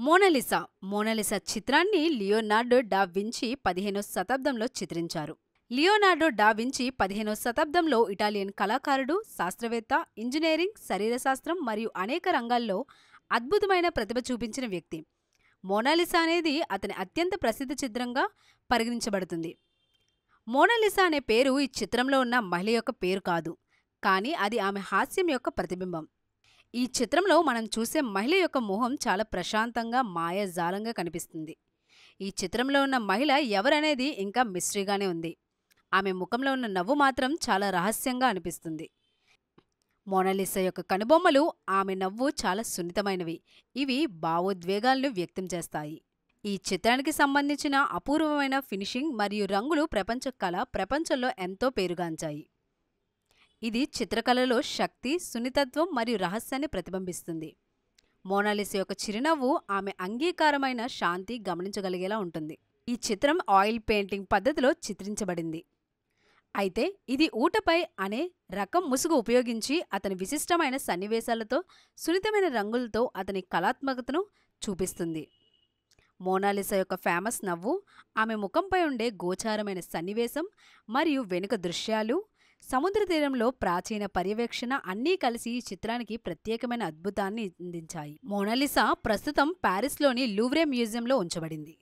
Mona Lisa Mona Lisa చిత్రాన్ని Leonardo డా వించి 15వ శతాబ్దంలో చిత్రించారు. లియోనార్డో డా వించి 15వ శతాబ్దంలో ఇటాలియన్ కళాకారుడు, శాస్త్రవేత్త, ఇంజనీరింగ్, శరీరశాస్త్రం మరియు అనేక రంగాల్లో అద్భుతమైన ప్రతిభ చూపించిన వ్యక్తి. మోనాలిసా అనేది అతని అత్యంత ప్రసిద్ధ చిత్రంగా పరిగణించబడుతుంది. మోనాలిసా అనే పేరు ఈ చిత్రంలో ఉన్న మహిళ యొక్క పేరు కాదు, కానీ అది ఆమె హాస్యం యొక్క ప్రతిబింబం. ఈ చిత్రంలో మనం చూసే మహిళ యొక్క మొహం చాలా ప్రశాంతంగా, మాయాజాలంగా కనిపిస్తుంది. ఈ చిత్రంలో ఉన్న మహిళ ఎవరనేది ఇంకా మిస్టరీగానే ఉంది. ఆమె ముఖంలో ఉన్న నవ్వు మాత్రం చాలా రహస్యంగా అనిపిస్తుంది. మోనాలిసా యొక్క కనుబొమ్మలు, ఆమె నవ్వు చాలా సున్నితమైనవి. ఇవి భావోద్వేగాలను వ్యక్తం చేస్తాయి. ఈ చిత్రానికి సంబంధించిన అపూర్వమైన ఫినిషింగ్ మరియు రంగులు ప్రపంచంలో ఎంతో పేరుగాంచాయి. ఇది చిత్రకళలో శక్తి, సున్నితత్వం మరియు రహస్యాన్ని ప్రతిబింబిస్తుంది. మోనాలిసా యొక్క చిరునవ్వు ఆమె అంగీకారమైన శాంతి గమనించగలిగేలా ఉంటుంది. ఈ చిత్రం ఆయిల్ పెయింటింగ్ పద్ధతిలో చిత్రించబడింది. అయితే ఇది ఊటపై అనే రకం ముసుగు ఉపయోగించి అతని విశిష్టమైన సన్నివేశాలతో, సున్నితమైన రంగులతో అతని కళాత్మకతను చూపిస్తుంది. మోనాలిసా యొక్క ఫేమస్ నవ్వు, ఆమె ముఖంపై ఉండే గోచారమైన సన్నివేశం మరియు వెనుక దృశ్యాలు, సముద్ర తీరంలో ప్రాచీన పర్యవేక్షణ అన్నీ కలిసి ఈ చిత్రానికి ప్రత్యేకమైన అద్భుతాన్ని అందించాయి. మోనాలిసా ప్రస్తుతం ప్యారిస్లోని లూవ్రే మ్యూజియంలో ఉంచబడింది.